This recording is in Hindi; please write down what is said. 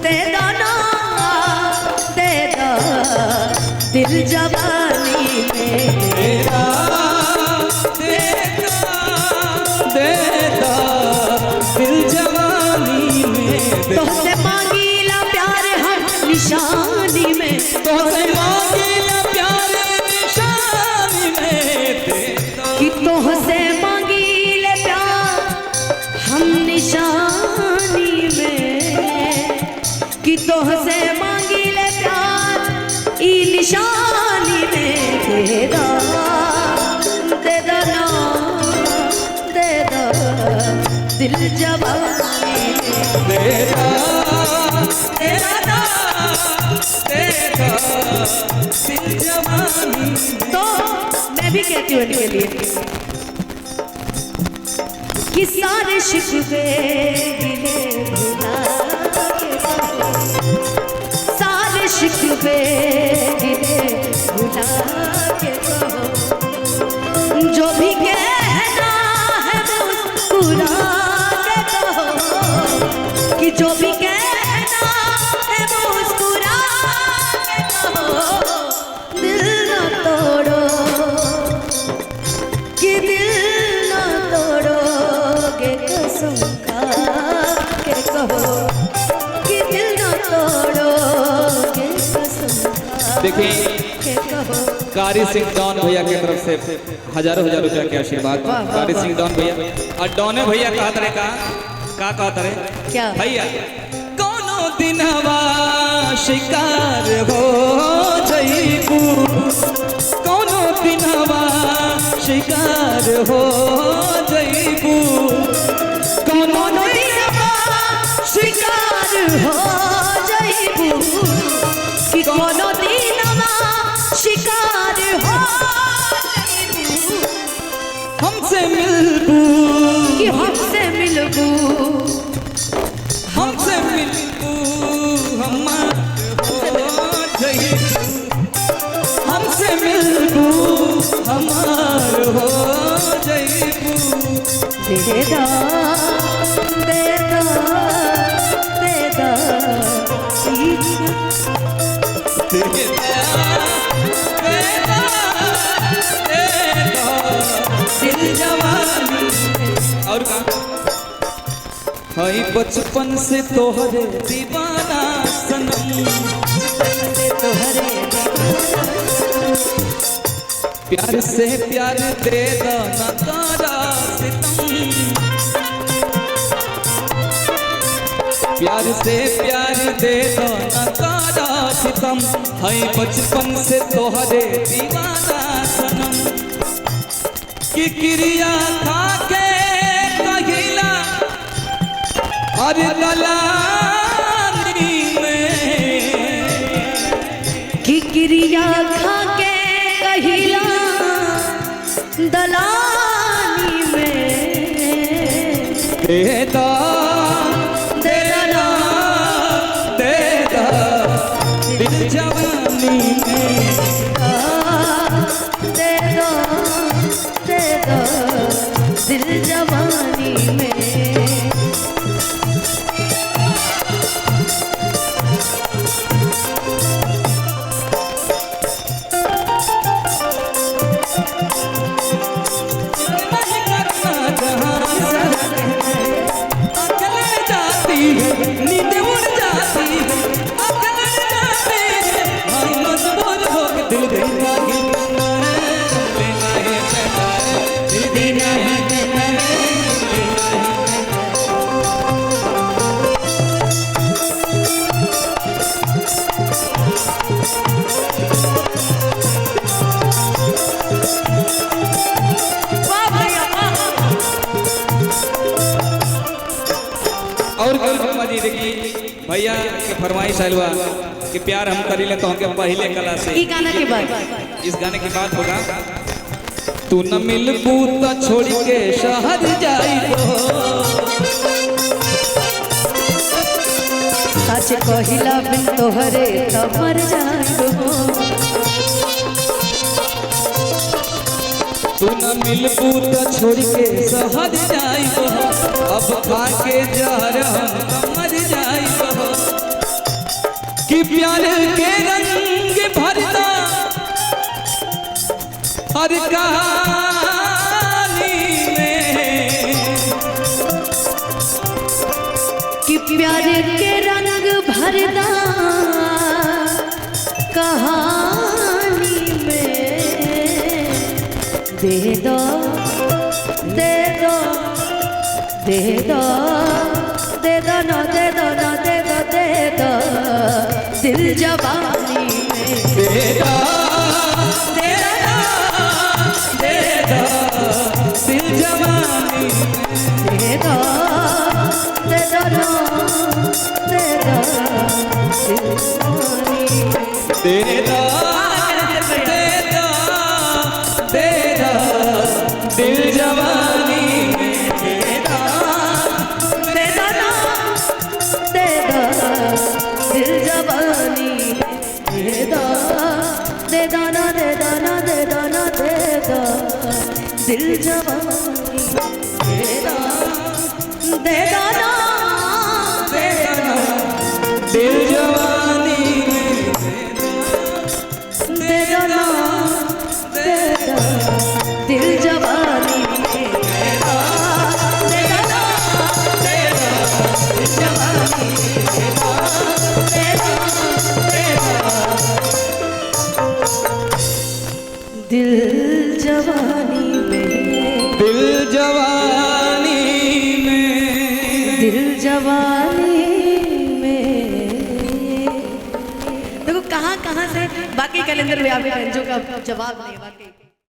दे दो ना, दे दो दिल जवानी में तेरा, दे दो दिल जवानी में। तुझसे मांगीला प्यार हम निशानी में, तुझसे मांगीला प्यार निशानी में। कि तुझसे मांगीले प्यार हम निशानी में, कि तुझसे मांगीले प्यार ई निशानी में। दे दो ना, दे दो दिल जवानी में। तेरा, तेरा तेरा दिल जवानी। तो मैं भी कहती हूँ इनके लिए कि सारे शिकवे गिले भुला के कहो, सारे शिकवे गिले भुला के कहो, जो भी कहना है मुस्कुरा के कहो, कि जो भी कहना है मुस्कुरा के कहो। दिल ना तोड़ो, कि दिल ना तोड़ोगे कसम खा के कहो, कि दिल ना तोड़ोगे कसम खा देखिए के कहो। कारी सिंह डॉन भैया की तरफ से हजारों हजार रुपया के आशीर्वाद। कारी सिंह डॉन भैया और डॉने भैया कहा तरे का कहत रहे क्या भैया, कोनो दिनवा शिकार हो जईबू, कोनो दिनवा शिकार हो जईबू, कोनो दिनवा शिकार हो जईबू, कि कोनो दिनवा शिकार हो जईबू, हमसे मिलबू, कि हमसे मिलबू, हमसे मिलबू, हमार हो जईबू, हमसे मिलबू, हमार हो जईबू। दे दो, दे दो, दे दो दिल जवानी। और हई बचपन से तोहरे दीवाना सनम, तोहरे प्यार से प्यार दे दो ना तारा सितम, प्यार से प्यार दे दो ना तारा सितम। हई बचपन से तोहरे दीवाना सनम, कि क्रिया खा के कहिला और दलानी में, कि क्रिया खा के कहिला दलानी में। दे दो, दे दो, दे दो दिल जवानी में। दे दो, दे दो दिल जवानी में। नींद उड़ जाती है, अकल जाती है, हम मजबूर हो के दिल देना ही देना है, दिल देना ही देना है। और जी देखिए भैया के फरमाइश आयल हुआ कि प्यार हम करीले तो हमके पहले कला से। ई गाना के बाद इस गाने की बात होगा, तू न मिलबू त छोड़ के शहर जाइबो, सच कहिला बिन तोहरे त मर जाइबो, तू न मिलबू त छोड़ के शहर जाइबो, अब खा के जहर हम त मर जाइबो। कि प्यार के रंग भरता हर कहानी में, कि प्यार के रंग भरदा कहानी में, दे दो दे दो दे दो दे दो ना दे दो ना दे दो दे दो दिल जवानी में, दे दो दे दो दे दो दिल जवानी दे दो दे दो ना दे दो दिल जवानी में। दे दो दे दो दे दो दिल जवानी दे दो ना दे दो दिल जवानी दे दो दे दो ना दे दो ना दे दो ना दे दो दिल जवानी दे दो दे दो ना दे दो दिल जवानी दे दो ना दे दो दिल जवानी दे दो दे दो ना दे दो दिल जवानी दे दो दे दो दिल जवानी में, दिल जवानी में, दिल जवानी में। देखो कहाँ कहाँ से बाकी कैलेंडर में आपके व्यंजों का जवाब नहीं वाकई।